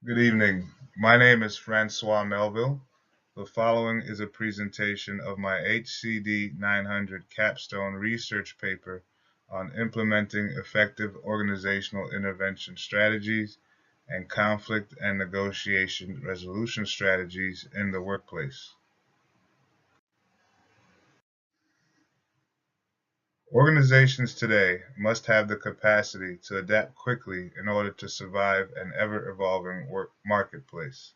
Good evening. My name is Francois Melville. The following is a presentation of my HCD 900 Capstone research paper on implementing effective organizational intervention strategies and conflict and negotiation resolution strategies in the workplace. Organizations today must have the capacity to adapt quickly in order to survive an ever-evolving work marketplace.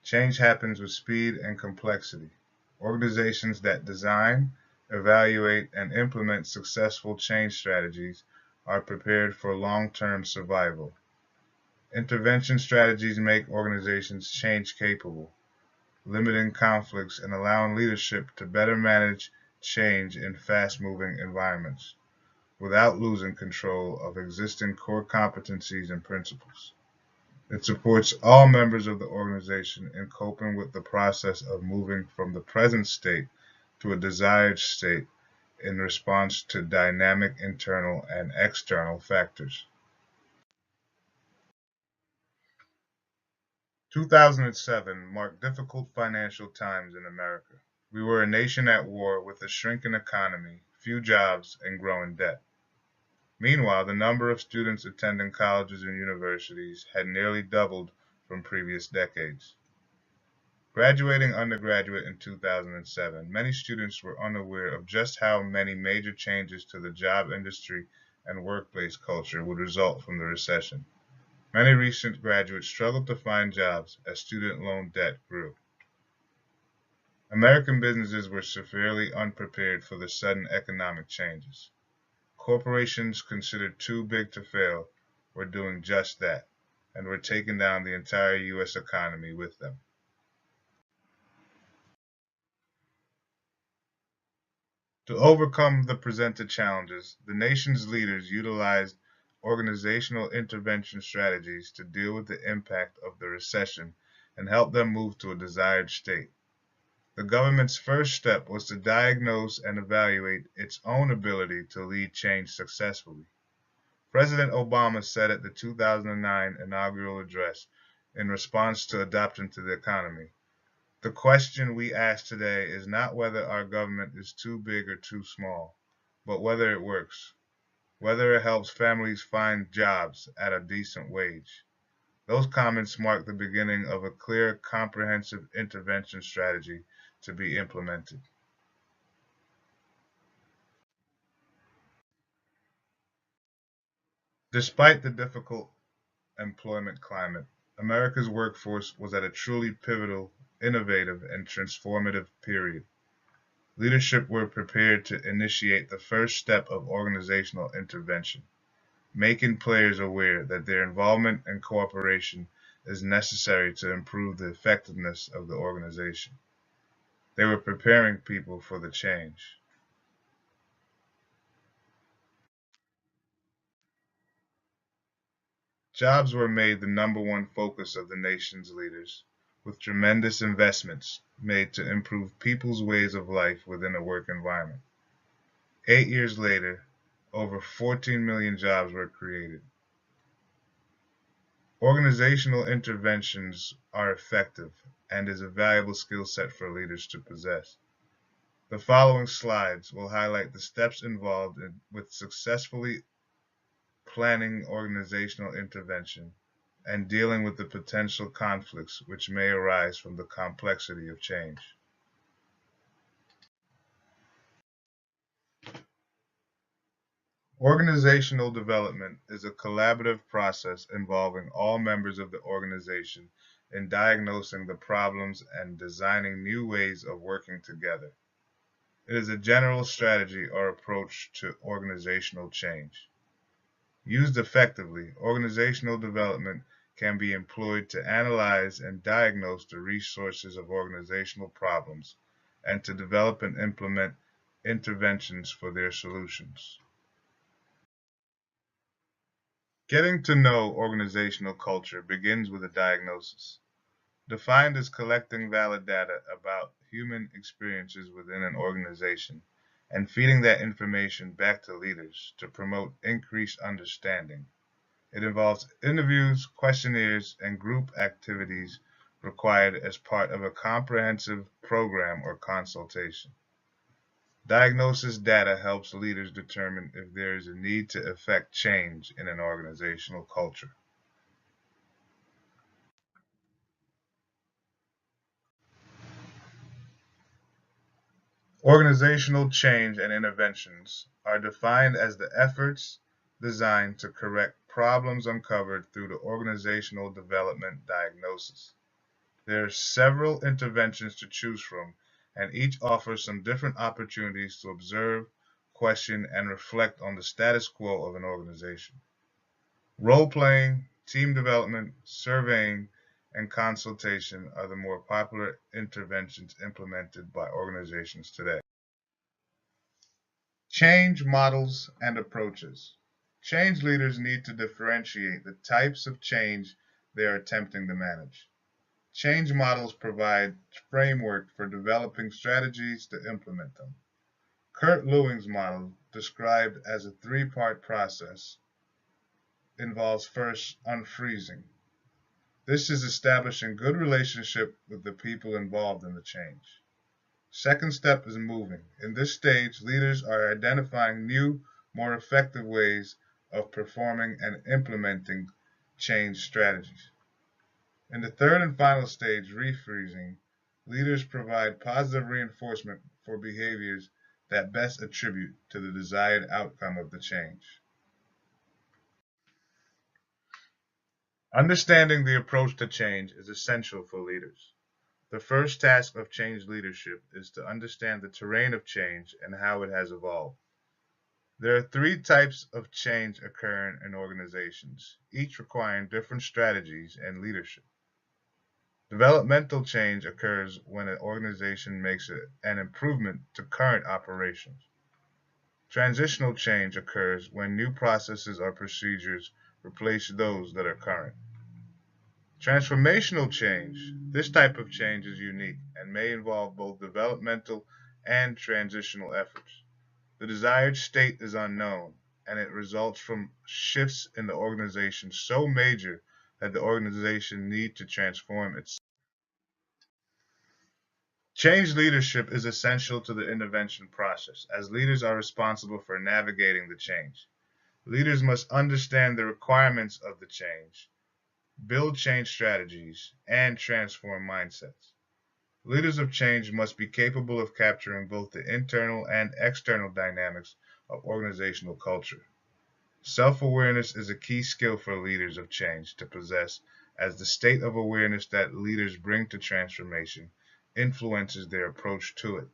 Change happens with speed and complexity. Organizations that design, evaluate, and implement successful change strategies are prepared for long-term survival. Intervention strategies make organizations change capable, limiting conflicts and allowing leadership to better manage change in fast-moving environments without losing control of existing core competencies and principles. It supports all members of the organization in coping with the process of moving from the present state to a desired state in response to dynamic internal and external factors. 2007 marked difficult financial times in America. We were a nation at war with a shrinking economy, few jobs, and growing debt. Meanwhile, the number of students attending colleges and universities had nearly doubled from previous decades. Graduating undergraduate in 2007, many students were unaware of just how many major changes to the job industry and workplace culture would result from the recession. Many recent graduates struggled to find jobs as student loan debt grew. American businesses were severely unprepared for the sudden economic changes. Corporations considered too big to fail were doing just that, and were taking down the entire U.S. economy with them. To overcome the presented challenges, the nation's leaders utilized organizational intervention strategies to deal with the impact of the recession and help them move to a desired state. The government's first step was to diagnose and evaluate its own ability to lead change successfully. President Obama said at the 2009 inaugural address, in response to adapting to the economy, "The question we ask today is not whether our government is too big or too small, but whether it works, whether it helps families find jobs at a decent wage." Those comments mark the beginning of a clear, comprehensive intervention strategy to be implemented. Despite the difficult employment climate, America's workforce was at a truly pivotal, innovative, and transformative period. Leadership were prepared to initiate the first step of organizational intervention, making players aware that their involvement and cooperation is necessary to improve the effectiveness of the organization. They were preparing people for the change. Jobs were made the number one focus of the nation's leaders, with tremendous investments made to improve people's ways of life within a work environment. 8 years later, over 14 million jobs were created. Organizational interventions are effective and is a valuable skill set for leaders to possess. The following slides will highlight the steps involved with successfully planning organizational intervention and dealing with the potential conflicts which may arise from the complexity of change. Organizational development is a collaborative process involving all members of the organization in diagnosing the problems and designing new ways of working together. It is a general strategy or approach to organizational change. Used effectively, organizational development can be employed to analyze and diagnose the resources of organizational problems and to develop and implement interventions for their solutions. Getting to know organizational culture begins with a diagnosis, defined as collecting valid data about human experiences within an organization and feeding that information back to leaders to promote increased understanding. It involves interviews, questionnaires, and group activities required as part of a comprehensive program or consultation. Diagnosis data helps leaders determine if there is a need to effect change in an organizational culture. Organizational change and interventions are defined as the efforts designed to correct problems uncovered through the organizational development diagnosis. There are several interventions to choose from, and each offers some different opportunities to observe, question, and reflect on the status quo of an organization. Role playing, team development, surveying, and consultation are the more popular interventions implemented by organizations today. Change models and approaches. Change leaders need to differentiate the types of change they are attempting to manage. Change models provide framework for developing strategies to implement them. Kurt Lewing's model, described as a three-part process, involves first unfreezing. This is establishing good relationship with the people involved in the change. Second step is moving. In this stage, leaders are identifying new, more effective ways of performing and implementing change strategies. In the third and final stage, refreezing, leaders provide positive reinforcement for behaviors that best attribute to the desired outcome of the change. Understanding the approach to change is essential for leaders. The first task of change leadership is to understand the terrain of change and how it has evolved. There are three types of change occurring in organizations, each requiring different strategies and leadership. Developmental change occurs when an organization makes an improvement to current operations. Transitional change occurs when new processes or procedures replace those that are current. Transformational change. This type of change is unique and may involve both developmental and transitional efforts. The desired state is unknown, and it results from shifts in the organization so major that the organization needs to transform itself. Change leadership is essential to the intervention process, as leaders are responsible for navigating the change. Leaders must understand the requirements of the change, build change strategies, and transform mindsets. Leaders of change must be capable of capturing both the internal and external dynamics of organizational culture. Self-awareness is a key skill for leaders of change to possess, as the state of awareness that leaders bring to transformation influences their approach to it.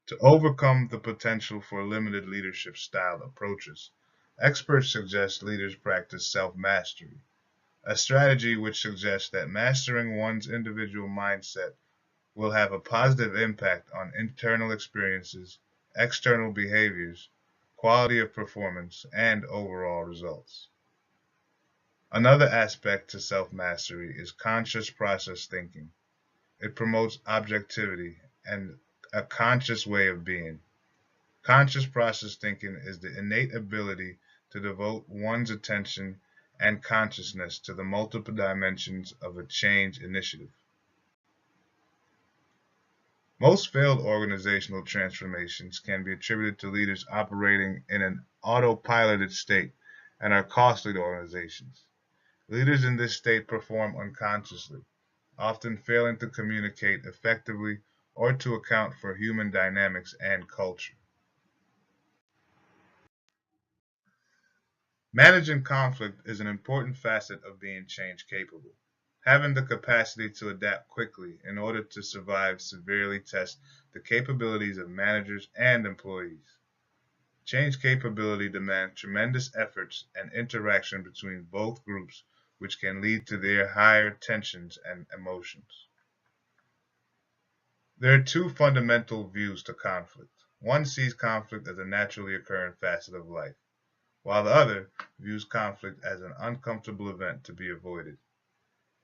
To overcome the potential for limited leadership style approaches, experts suggest leaders practice self-mastery, a strategy which suggests that mastering one's individual mindset will have a positive impact on internal experiences, external behaviors, quality of performance, and overall results. Another aspect to self-mastery is conscious process thinking. It promotes objectivity and a conscious way of being. Conscious process thinking is the innate ability to devote one's attention and consciousness to the multiple dimensions of a change initiative. Most failed organizational transformations can be attributed to leaders operating in an autopiloted state and are costly to organizations. Leaders in this state perform unconsciously, often failing to communicate effectively or to account for human dynamics and culture. Managing conflict is an important facet of being change capable. Having the capacity to adapt quickly in order to survive severely tests the capabilities of managers and employees. Change capability demands tremendous efforts and interaction between both groups, which can lead to their higher tensions and emotions. There are two fundamental views to conflict. One sees conflict as a naturally occurring facet of life, while the other views conflict as an uncomfortable event to be avoided.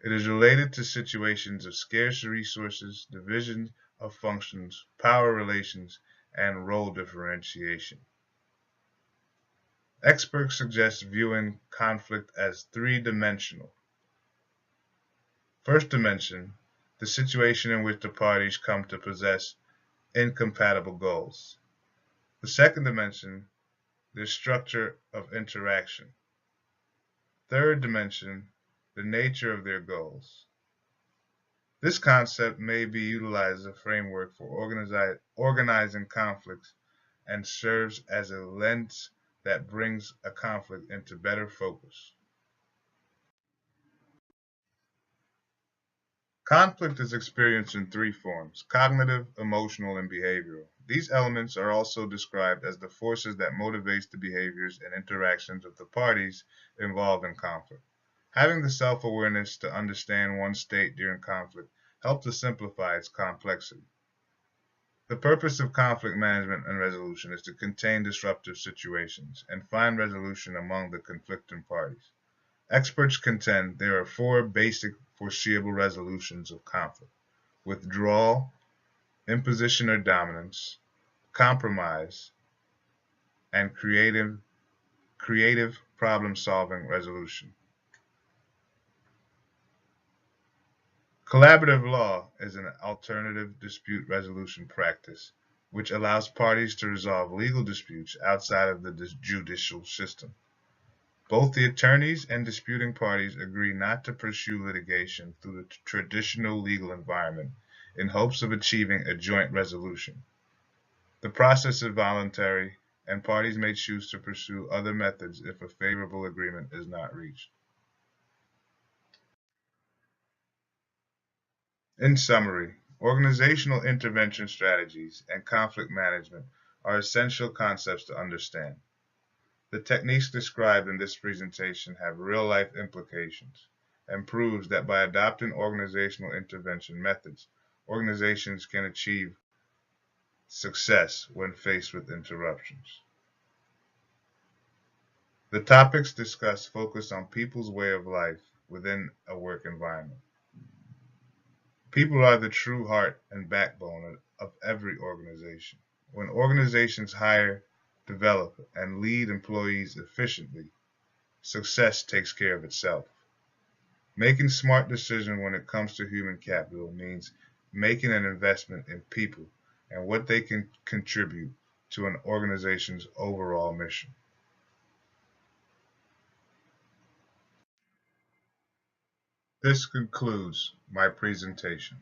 It is related to situations of scarce resources, division of functions, power relations, and role differentiation. Experts suggest viewing conflict as three-dimensional. First dimension, the situation in which the parties come to possess incompatible goals. The second dimension, the structure of interaction. Third dimension, the nature of their goals. This concept may be utilized as a framework for organizing conflicts and serves as a lens that brings a conflict into better focus. Conflict is experienced in three forms: cognitive, emotional, and behavioral. These elements are also described as the forces that motivate the behaviors and interactions of the parties involved in conflict. Having the self-awareness to understand one's state during conflict helps to simplify its complexity. The purpose of conflict management and resolution is to contain disruptive situations and find resolution among the conflicting parties. Experts contend there are four basic foreseeable resolutions of conflict: withdrawal, imposition or dominance, compromise, and creative problem-solving resolution. Collaborative law is an alternative dispute resolution practice which allows parties to resolve legal disputes outside of the judicial system. Both the attorneys and disputing parties agree not to pursue litigation through the traditional legal environment in hopes of achieving a joint resolution. The process is voluntary, and parties may choose to pursue other methods if a favorable agreement is not reached. In summary, organizational intervention strategies and conflict management are essential concepts to understand. The techniques described in this presentation have real-life implications and proves that by adopting organizational intervention methods, organizations can achieve success when faced with interruptions. The topics discussed focus on people's way of life within a work environment. People are the true heart and backbone of every organization. When organizations hire, develop, and lead employees efficiently, success takes care of itself. Making smart decisions when it comes to human capital means making an investment in people and what they can contribute to an organization's overall mission. This concludes my presentation.